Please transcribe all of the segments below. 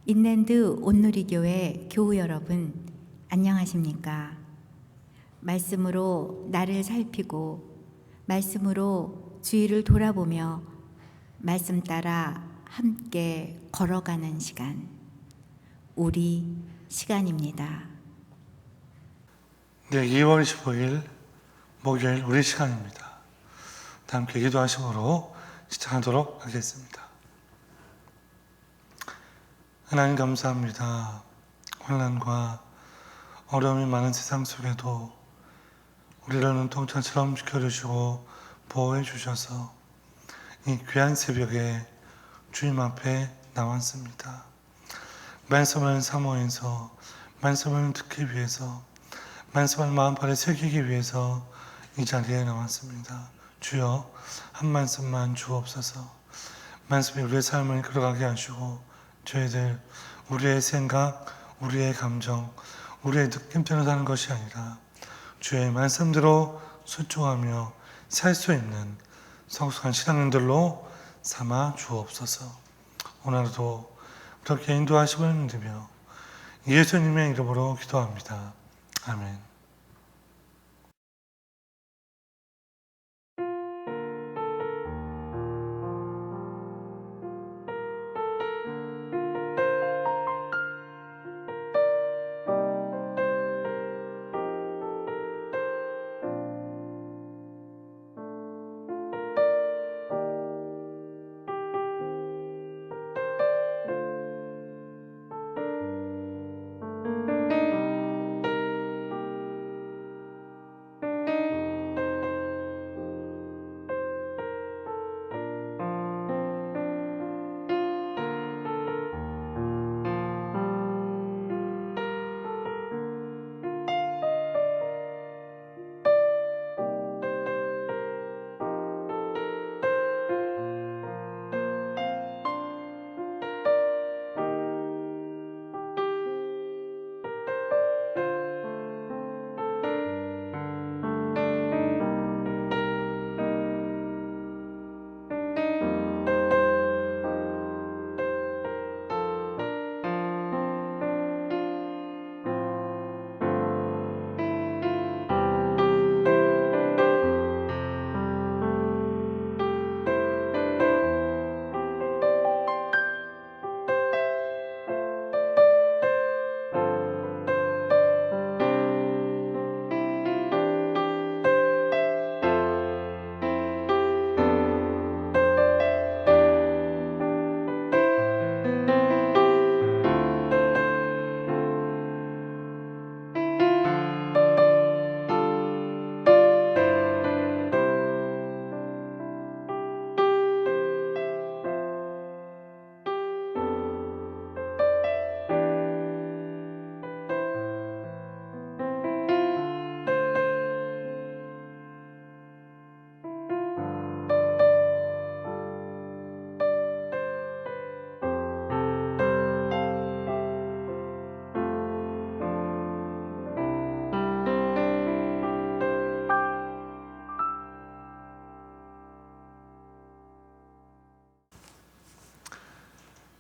인랜드 온누리교회 교우 여러분, 안녕하십니까? 말씀으로 나를 살피고 말씀으로 주위를 돌아보며 말씀 따라 함께 걸어가는 시간, 우리 시간입니다. 네, 2월 15일 목요일 우리 시간입니다. 다 함께 기도하심으로 시작하도록 하겠습니다. 하나님 감사합니다. 혼란과 어려움이 많은 세상 속에도 우리를 눈동자처럼 지켜주시고 보호해 주셔서 이 귀한 새벽에 주님 앞에 나왔습니다. 말씀을 사모해서 말씀을 듣기 위해서 말씀을 마음판에 새기기 위해서 이 자리에 나왔습니다. 주여, 한 말씀만 주옵소서. 말씀이 우리의 삶을 걸어가게 하시고 저희들 우리의 생각, 우리의 감정, 우리의 느낌대로 사는 것이 아니라 주의 말씀대로 순종하며 살 수 있는 성숙한 신앙인들로 삼아 주옵소서. 오늘도 그렇게 인도하심을 믿으며 예수님의 이름으로 기도합니다. 아멘.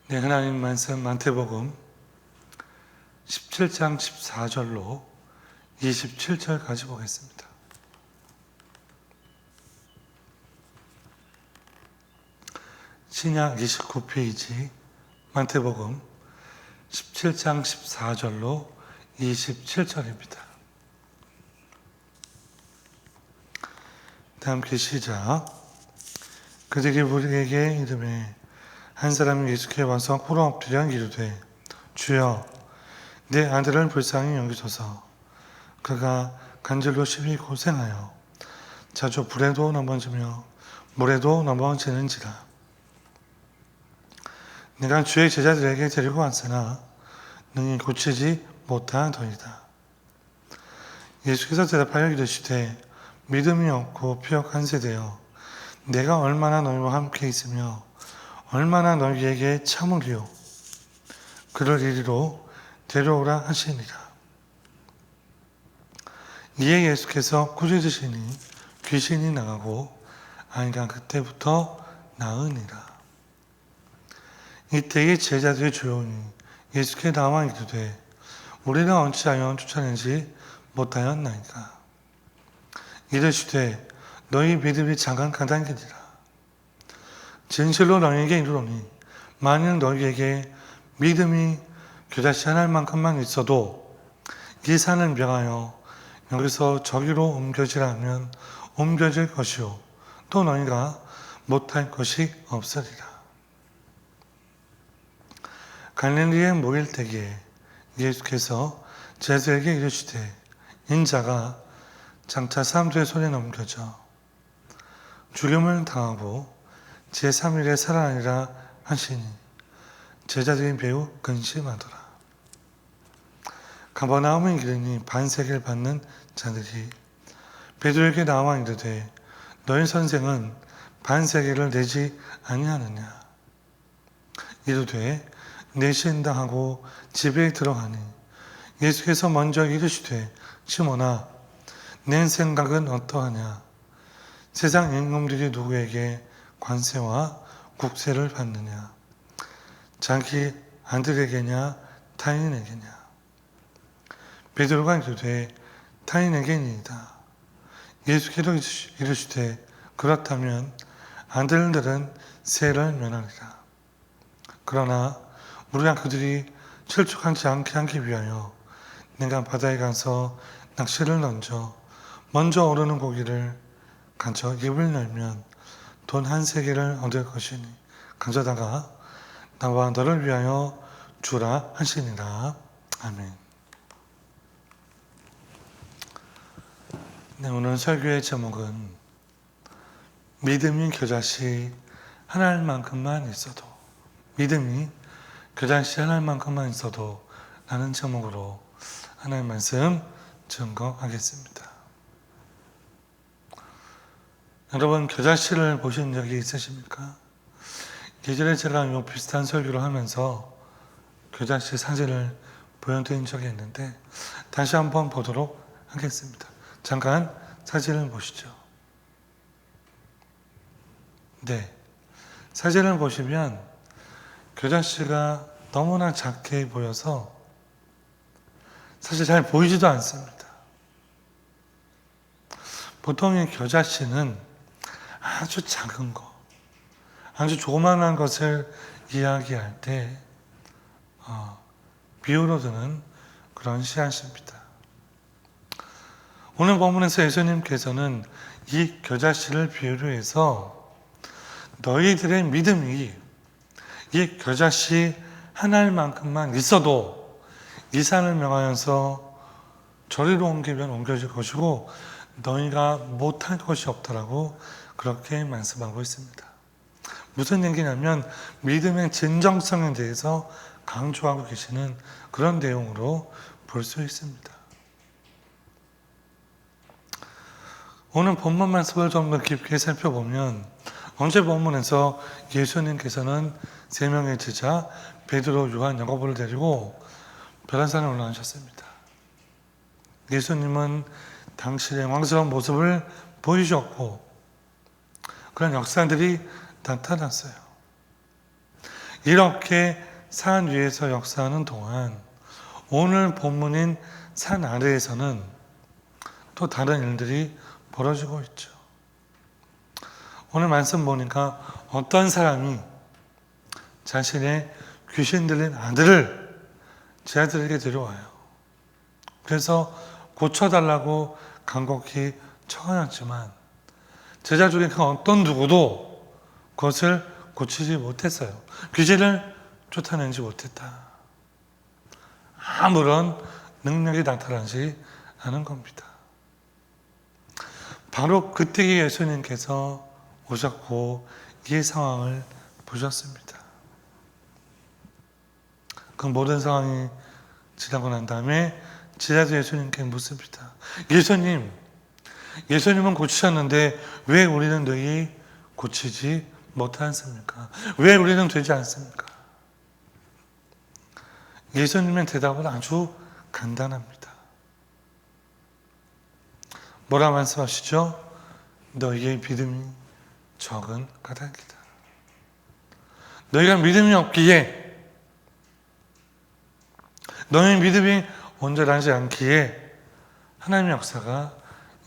네, 하나님 말씀 마태복음 17장 14절로 27절까지 보겠습니다. 신약 29페이지 마태복음 17장 14절로 27절입니다. 다 함께 시작. 그들이 우리에게 이르매 한 사람이 예수께 와서 꿇어 엎드려 이르되 주여, 내 아들을 불쌍히 여기소서. 그가 간질로 심히 고생하여 자주 불에도 넘어지며 물에도 넘어지는지라. 내가 주의 제자들에게 데리고 왔으나 능히 고치지 못하더이다. 예수께서 대답하여 이르시되 믿음이 없고 피역한 세대여, 내가 얼마나 너희와 함께 있으며 얼마나 너희에게 참으리요. 그를 이리로 데려오라 하시니라. 이에 예수께서 꾸짖으시니 귀신이 나가고 아이가 그때부터 나으니라. 이때에 제자들이 조용히 예수께 나와 이르되 우리는 어찌하여 쫓아내지 못하였나이까. 이르시되 너희 믿음이 잠깐 가당키니라. 진실로 너희에게 이르노니 만일 너희에게 믿음이 겨자씨 하나만큼만 있어도 이 산을 명하여 여기서 저기로 옮겨지라 하면 옮겨질 것이요 또 너희가 못할 것이 없으리라. 갈릴리에 모일 때에 예수께서 제자에게 이르시되 인자가 장차 사람들의 손에 넘겨져 죽임을 당하고 제3일에 살아나리라 하시니 제자들이 매우 근심하더라. 가버나움에 이르니 반세계를 받는 자들이 베드로에게 나와 이르되 너희 선생은 반세계를 내지 아니하느냐. 이르되 내신다 하고 집에 들어가니 예수께서 먼저 이르시되 시몬아 내 생각은 어떠하냐. 세상 임금들이 누구에게 관세와 국세를 받느냐. 자기 아들에게냐 타인에게냐. 베드로가 이르되 타인에게니이다. 예수께서 이르시되 그렇다면 아들들은 세를 면하리라. 그러나 우리가 그들이 실족하지 않게 하기 위하여 내가 바다에 가서 낚시를 던져 먼저 오르는 고기를 가져 입을 열면 돈 1세겔을 얻을 것이니 가져다가 나와 너를 위하여 주라 하시니라. 아멘. 네, 오늘 설교의 제목은 믿음이 겨자씨 하나만큼만 있어도, 믿음이 겨자씨 하나만큼만 있어도 라는 제목으로 하나님 말씀 증거하겠습니다. 여러분 겨자씨를 보신 적이 있으십니까? 예전에 제가 이 비슷한 설교를 하면서 겨자씨 사진을 보여드린 적이 있는데 다시 한번 보도록 하겠습니다. 잠깐 사진을 보시죠. 네, 사진을 보시면 겨자씨가 너무나 작게 보여서 사실 잘 보이지도 않습니다. 보통 이 겨자씨는 아주 작은 거, 아주 조그만한 것을 이야기할 때 비유로 드는 그런 씨앗입니다. 오늘 본문에서 예수님께서는 이 겨자씨를 비유로 해서 너희들의 믿음이 이 겨자씨 하나만큼만 있어도 이 산을 명하여서 저리로 옮기면 옮겨질 것이고 너희가 못할 것이 없다라고 그렇게 말씀하고 있습니다. 무슨 얘기냐면 믿음의 진정성에 대해서 강조하고 계시는 그런 내용으로 볼 수 있습니다. 오늘 본문 말씀을 좀 더 깊게 살펴보면 언제 본문에서 예수님께서는 3명의 제자 베드로, 요한, 야고보를 데리고 벼랑산에 올라가셨습니다. 예수님은 당신의 왕스러운 모습을 보이셨고 그런 역사들이 나타났어요. 이렇게 산 위에서 역사하는 동안 오늘 본문인 산 아래에서는 또 다른 일들이 벌어지고 있죠. 오늘 말씀 보니까 어떤 사람이 자신의 귀신 들린 아들을 제자들에게 데려와요. 그래서 고쳐달라고 간곡히 청하였지만 제자 중에 그 어떤 누구도 그것을 고치지 못했어요. 귀신을 쫓아내지 못했다. 아무런 능력이 나타나지 않은 겁니다. 바로 그때 예수님께서 오셨고 이 상황을 보셨습니다. 그 모든 상황이 지나고 난 다음에 제자들이 예수님께 묻습니다. 예수님은 고치셨는데 왜 우리는 너희 고치지 못하였습니까? 왜 우리는 되지 않습니까? 예수님의 대답은 아주 간단합니다. 뭐라 말씀하시죠? 너희의 믿음이 적은 까닭이다. 너희가 믿음이 없기에 너희 믿음이 온전하지 않기에 하나님의 역사가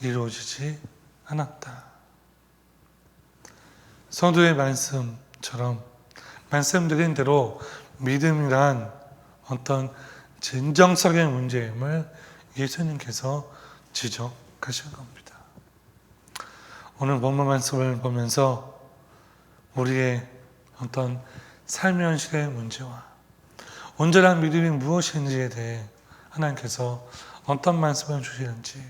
이루어지지 않았다. 성도의 말씀처럼 말씀드린 대로 믿음이란 어떤 진정성의 문제임을 예수님께서 지적하신 겁니다. 오늘 본문 말씀을 보면서 우리의 어떤 삶의 현실의 문제와 온전한 믿음이 무엇인지에 대해 하나님께서 어떤 말씀을 주시는지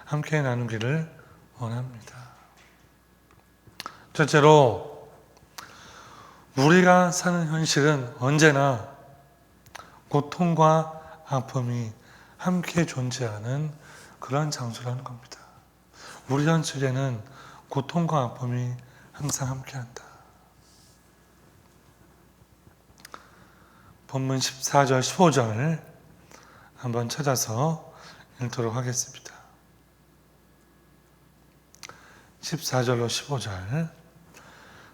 함께 나누기를 원합니다. 첫째로 우리가 사는 현실은 언제나 고통과 아픔이 함께 존재하는 그런 장소라는 겁니다. 우리 현실에는 고통과 아픔이 항상 함께한다. 본문 14절, 15절을 한번 찾아서 읽도록 하겠습니다. 14절로 15절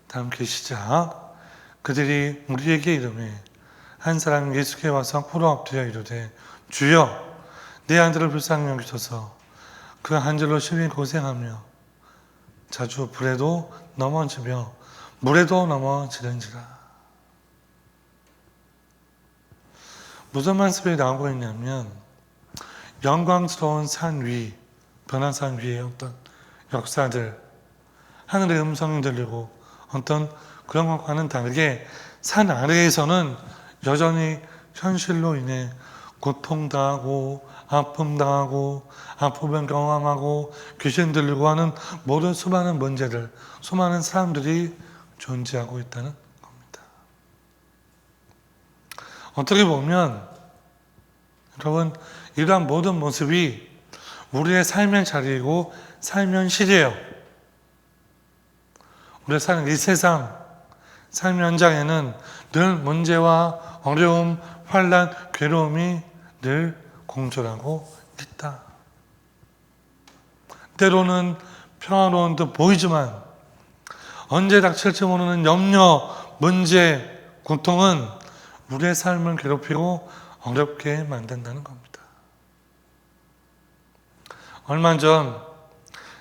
다 함께 시작. 그들이 우리에게 이르매 한 사람이 예수께 와서 꿇어 엎드려 이르되 주여 내 아들을 불쌍히 여기소서 그 한 줄로 심히 고생하며 자주 불에도 넘어지며 물에도 넘어지는지라. 무슨 말씀이 나오고 있냐면 영광스러운 산 위, 변화산 위의 어떤 역사들, 하늘의 음성이 들리고 어떤 그런 것과는 다르게 산 아래에서는 여전히 현실로 인해 고통당하고 아픔당하고 아픔을 경험하고 귀신 들리고 하는 모든 수많은 문제들, 수많은 사람들이 존재하고 있다는 겁니다. 어떻게 보면 여러분 이러한 모든 모습이 우리의 삶의 자리이고 삶의 시대예요. 우리가 사는 이 세상, 삶의 현장에는 늘 문제와 어려움, 환난, 괴로움이 늘 공존하고 있다. 때로는 평화로운 듯 보이지만 언제 닥칠지 모르는 염려, 문제, 고통은 우리의 삶을 괴롭히고 어렵게 만든다는 겁니다. 얼마 전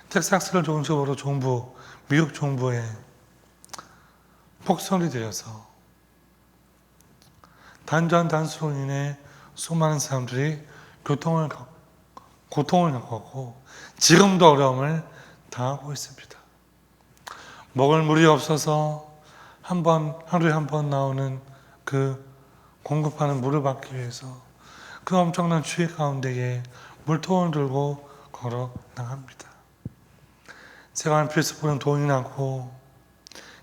텍사스를 중심으로 미국 정부에 폭설이 되어서 단전단수로 인해 수많은 사람들이 고통을 겪었고 지금도 어려움을 당하고 있습니다. 먹을 물이 없어서 하루에 한 번 나오는 그 공급하는 물을 받기 위해서 그 엄청난 추위 가운데에 물통을 들고 걸어 나갑니다. 생활 필수품은 돈이 나고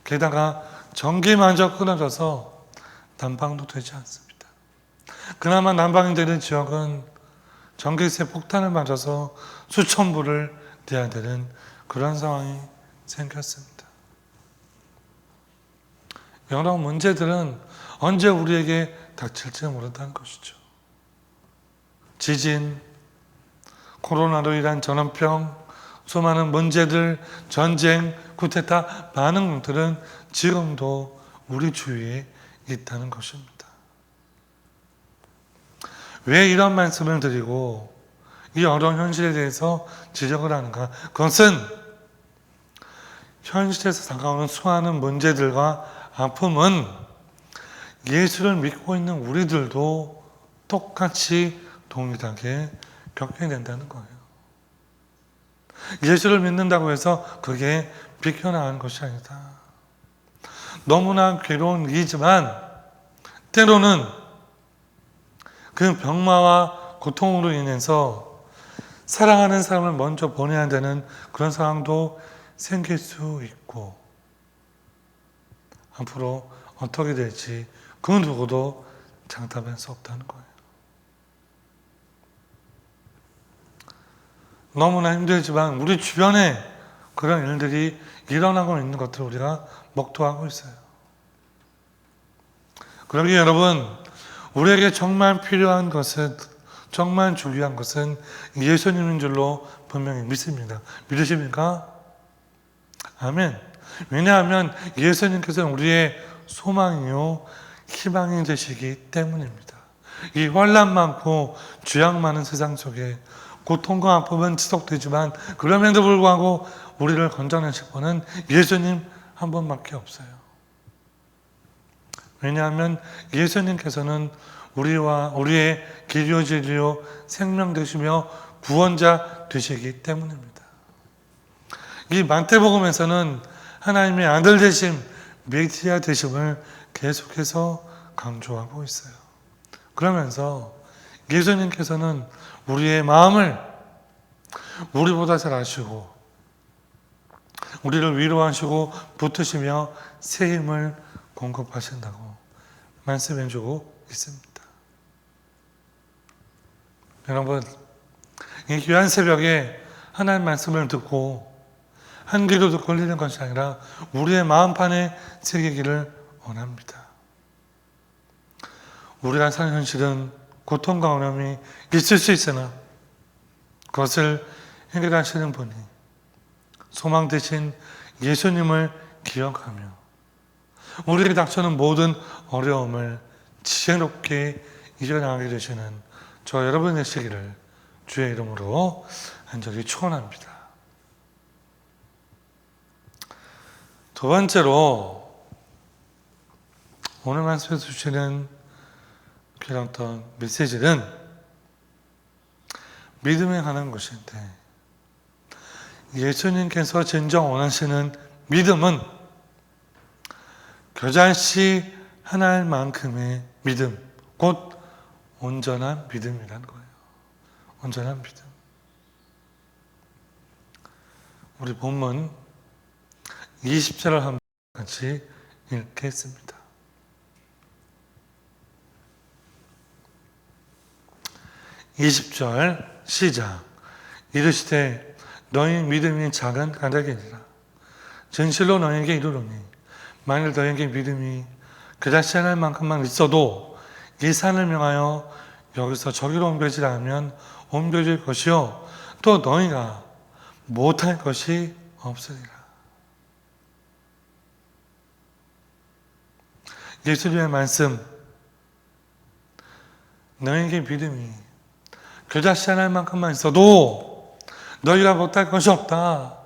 게다가 전기마저 끊어져서 난방도 되지 않습니다. 그나마 난방이 되는 지역은 전기세 폭탄을 맞아서 수천 불을 내야 되는 그런 상황이 생겼습니다. 여러 문제들은 언제 우리에게 닥칠지 모른다는 것이죠. 지진, 코로나로 인한 전염병, 수많은 문제들, 전쟁, 쿠데타, 많은 것들은 지금도 우리 주위에 있다는 것입니다. 왜 이런 말씀을 드리고 이 어려운 현실에 대해서 지적을 하는가? 그것은 현실에서 다가오는 수많은 문제들과 아픔은 예수를 믿고 있는 우리들도 똑같이 동일하게 겪게 된다는 거예요. 예수를 믿는다고 해서 그게 비켜나가는 것이 아니다. 너무나 괴로운 일이지만 때로는 그 병마와 고통으로 인해서 사랑하는 사람을 먼저 보내야 되는 그런 상황도 생길 수 있고 앞으로 어떻게 될지 그 누구도 장담할 수 없다는 거예요. 너무나 힘들지만 우리 주변에 그런 일들이 일어나고 있는 것들을 우리가 목도하고 있어요. 그러기에 여러분, 우리에게 정말 필요한 것은, 정말 중요한 것은 예수님인 줄로 분명히 믿습니다. 믿으십니까? 아멘. 왜냐하면 예수님께서는 우리의 소망이요 희망이 되시기 때문입니다. 이 환난 많고 죄악 많은 세상 속에 고통과 아픔은 지속되지만 그럼에도 불구하고 우리를 건져내실 분은 예수님 한 분밖에 없어요. 왜냐하면 예수님께서는 우리의 길이요 진리요 생명 되시며 구원자 되시기 때문입니다. 이 마태복음에서는 하나님의 아들 되심, 메시아 되심을 계속해서 강조하고 있어요. 그러면서 예수님께서는 우리의 마음을 우리보다 잘 아시고 우리를 위로하시고 붙드시며 새 힘을 공급하신다고 말씀해주고 있습니다. 여러분, 이 귀한 새벽에 하나님 말씀을 듣고 한 귀로 듣고 걸리는 것이 아니라 우리의 마음판에 새기기를 원합니다. 우리가 사는 현실은 고통과 어려움이 있을 수 있으나 그것을 해결하시는 분이 소망 되신 예수님을 기억하며 우리에게 닥쳐오는 모든 어려움을 지혜롭게 이겨나가게 되시는 저 여러분 되시기를 주의 이름으로 간절히 축원합니다. 두 번째로 오늘 말씀에서 주시는 그런 어떤 메시지는 믿음에 관한 것인데 예수님께서 진정 원하시는 믿음은 겨자씨 하나일 만큼의 믿음, 곧 온전한 믿음이라는 거예요. 온전한 믿음. 우리 본문 20절을 한번 같이 읽겠습니다. 20절 시작. 이르시되 너희 믿음이 작은 가닥이니라. 진실로 너희에게 이르노니 만일 너희에게 믿음이 그다지 않을 만큼만 있어도 이 산을 명하여 여기서 저기로 옮겨지라 하면 옮겨질 것이요 또 너희가 못할 것이 없으리라. 예수님의 말씀, 너희에게 믿음이 그다지 않을 만큼만 있어도 너희가 못할 것이 없다.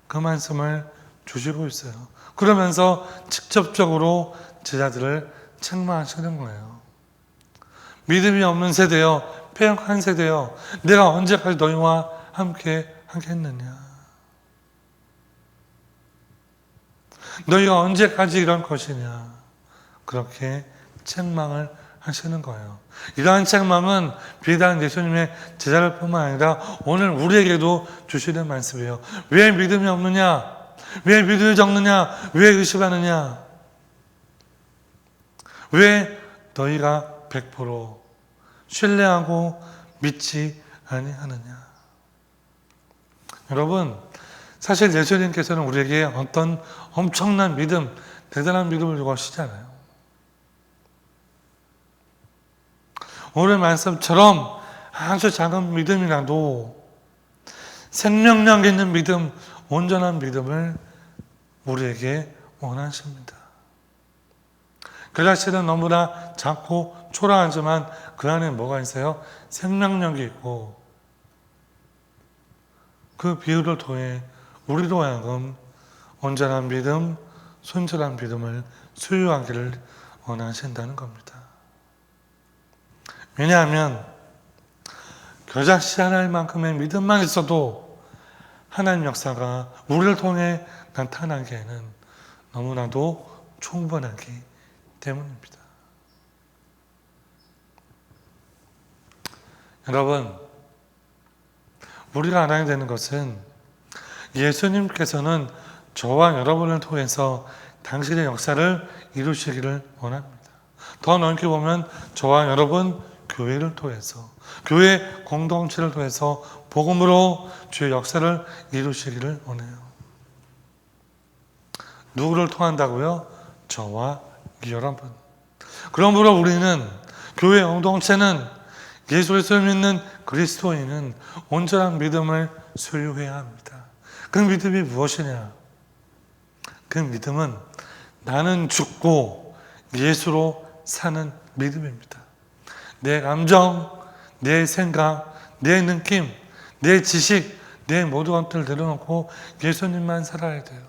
그 말씀을 주시고 있어요. 그러면서 직접적으로 제자들을 책망하시는 거예요. 믿음이 없는 세대여, 패역한 세대여, 내가 언제까지 너희와 함께 하겠느냐? 너희가 언제까지 이럴 것이냐? 그렇게 책망을 하시는 거예요. 이러한 책망은 비단 예수님의 제자를 뿐만 아니라 오늘 우리에게도 주시는 말씀이에요. 왜 믿음이 없느냐? 왜 믿음이 적느냐? 왜 의심하느냐? 왜 너희가 100% 신뢰하고 믿지 아니하느냐? 여러분, 사실 예수님께서는 우리에게 어떤 엄청난 믿음, 대단한 믿음을 요구하시잖아요. 오늘 말씀처럼 아주 작은 믿음이라도 생명력 있는 믿음, 온전한 믿음을 우리에게 원하십니다. 그 자체는 너무나 작고 초라하지만 그 안에 뭐가 있어요? 생명력이 있고 그 비유를 통해 우리로 하여금 온전한 믿음, 순전한 믿음을 소유하기를 원하신다는 겁니다. 왜냐하면 겨자씨 하나만큼의 믿음만 있어도 하나님 역사가 우리를 통해 나타나기에는 너무나도 충분하기 때문입니다. 여러분, 우리가 알아야 되는 것은 예수님께서는 저와 여러분을 통해서 당신의 역사를 이루시기를 원합니다. 더 넓게 보면 저와 여러분 교회를 통해서, 교회 공동체를 통해서 복음으로 주의 역사를 이루시기를 원해요. 누구를 통한다고요? 저와 여러분. 그러므로 우리는 교회 공동체는 예수 그리스도를 믿는 그리스도인은 온전한 믿음을 소유해야 합니다. 그 믿음이 무엇이냐? 그 믿음은 나는 죽고 예수로 사는 믿음입니다. 내 감정, 내 생각, 내 느낌, 내 지식, 내 모든 것들을 내려놓고 예수님만 살아야 돼요.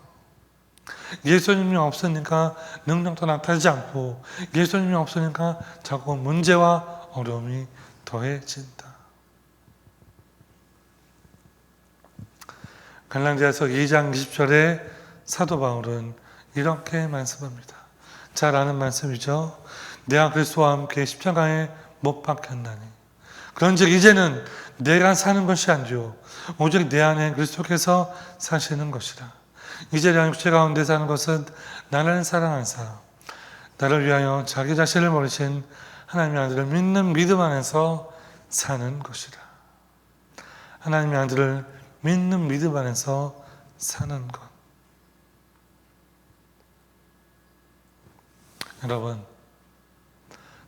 예수님이 없으니까 능력도 나타나지 않고 예수님이 없으니까 자꾸 문제와 어려움이 더해진다. 갈라디아서 2장 20절에 사도 바울은 이렇게 말씀합니다. 잘 아는 말씀이죠. 내가 그리스도와 함께 십자가에 못 박혔나니 그런즉 이제는 내가 사는 것이 아니요 오직 내 안에 그리스도께서 사시는 것이라. 이제 내 육체 가운데 사는 것은 나를 사랑하사 나를 위하여 자기 자신을 버리신 하나님의 아들을 믿는 믿음 안에서 사는 것이라. 하나님의 아들을 믿는 믿음 안에서 사는 것. 여러분,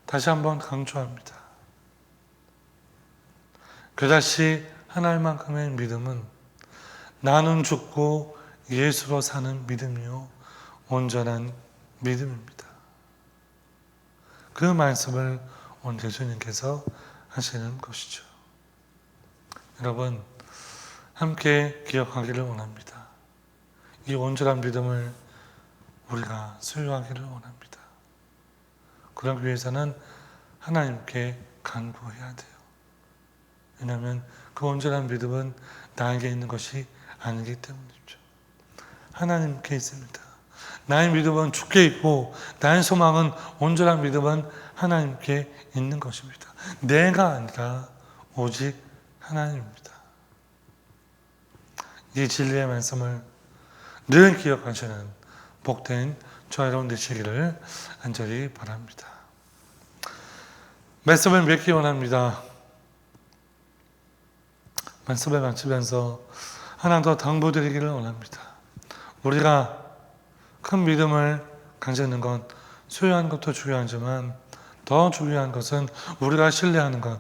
다시 한번 강조합니다. 그다시 하나님만큼의 믿음은 나는 죽고 예수로 사는 믿음이요 온전한 믿음입니다. 그 말씀을 오늘 예수님께서 하시는 것이죠. 여러분, 함께 기억하기를 원합니다. 이 온전한 믿음을 우리가 소유하기를 원합니다. 그러기 위해서는 하나님께 간구해야 돼요. 왜냐하면 그 온전한 믿음은 나에게 있는 것이 아니기 때문이죠. 하나님께 있습니다. 나의 믿음은 주께 있고 나의 소망은 온전한 믿음은 하나님께 있는 것입니다. 내가 아니라 오직 하나님입니다. 이 진리의 말씀을 늘 기억하시는 복된 저와 여러분 되시기를 간절히 바랍니다. 말씀을 맺기 원합니다. 말씀을 마치면서 하나 더 당부드리기를 원합니다. 우리가 큰 믿음을 가지는 것, 소유하는 것도 중요하지만 더 중요한 것은 우리가 신뢰하는 것,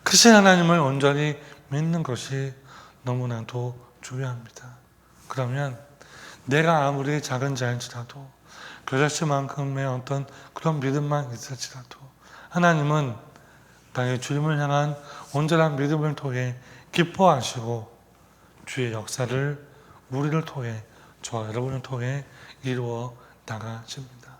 크신 하나님을 온전히 믿는 것이 너무나도 중요합니다. 그러면 내가 아무리 작은 자일지라도 겨자씨만큼의 어떤 그런 믿음만 있을지라도 하나님은 나의 주님을 향한 온전한 믿음을 통해 기뻐하시고 주의 역사를 우리를 통해 저와 여러분을 통해 이루어 나가십니다.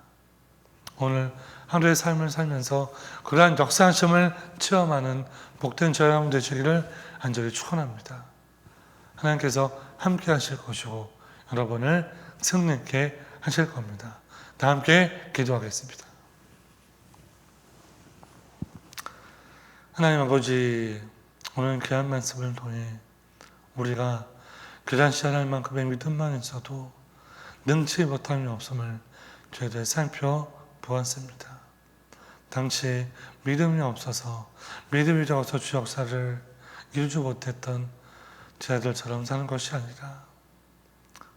오늘 하루의 삶을 살면서 그러한 역사하심을 체험하는 복된 저와 여러분 되시기를 간절히 축원합니다. 하나님께서 함께 하실 것이고 여러분을 승리케 하실 겁니다. 다 함께 기도하겠습니다. 하나님 아버지, 오늘 귀한 말씀을 통해 우리가 교단시 하나님만큼의 믿음만 있어도 능치 못함이 없음을 저희들 살펴보았습니다. 당시 믿음이 없어서 믿음이 적어서 주 역사를 이루지 못했던 저희들처럼 사는 것이 아니라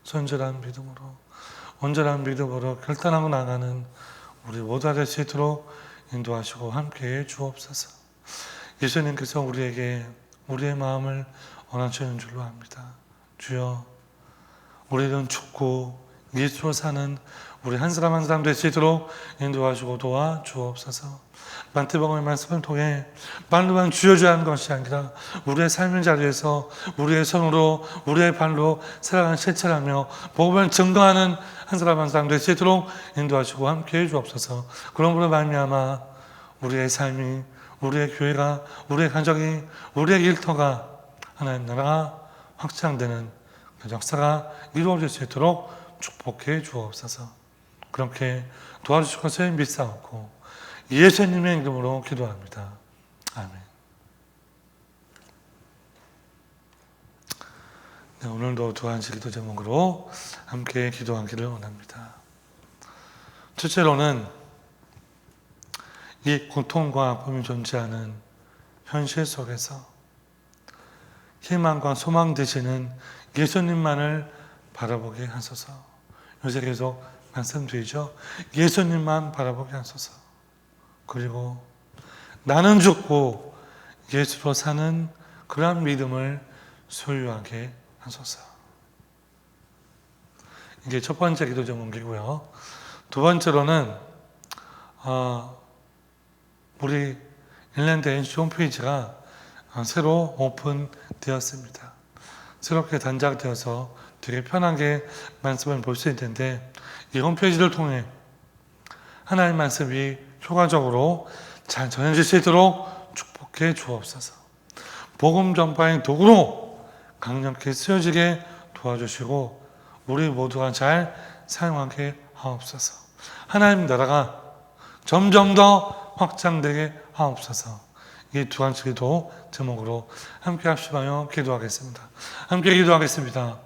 손절한 믿음으로 온전한 믿음으로 결단하고 나가는 우리 모두가 될 수 있도록 인도하시고 함께해 주옵소서. 예수님께서 우리에게 우리의 마음을 원하시는 줄로 압니다. 주여, 우리는 죽고 예수로 사는 우리 한 사람 한 사람 될 수 있도록 인도하시고 도와주옵소서. 마태복음의 말씀을 통해 말로만 주여줘야 하는 것이 아니라 우리의 삶의 자리에서 우리의 손으로 우리의 발로 살아가는 실천하며 복음을 증거하는 한 사람 한 사람 될 수 있도록 인도하시고 함께해 주옵소서. 그러므로 말미암아 우리의 삶이, 우리의 교회가, 우리의 가정이, 우리의 일터가 하나님 나라가 확장되는 그 역사가 이루어질 수 있도록 축복해 주옵소서. 그렇게 도와주실 것을 믿사옵고 예수님의 이름으로 기도합니다. 아멘. 네, 오늘도 두 가지 기도 제목으로 함께 기도하기를 원합니다. 첫째로는 이 고통과 아픔이 존재하는 현실 속에서 희망과 소망 되시는 예수님만을 바라보게 하소서. 요새 계속 말씀드리죠. 예수님만 바라보게 하소서. 그리고 나는 죽고 예수로 사는 그러한 믿음을 소유하게 하소서. 이게 첫 번째 기도 제목이고요. 두 번째로는 우리 일랜드 NC 홈페이지가 새로 오픈되었습니다. 새롭게 단장되어서 되게 편하게 말씀을 볼 수 있는데 이 홈페이지를 통해 하나님 말씀이 효과적으로 잘 전해질 수 있도록 축복해 주옵소서. 복음 전파의 도구로 강력히 쓰여지게 도와주시고 우리 모두가 잘 사용하게 하옵소서. 하나님 나라가 점점 더 확장되게 하옵소서. 이 두 가지 기도 제목으로 함께 합심하여 기도하겠습니다. 함께 기도하겠습니다.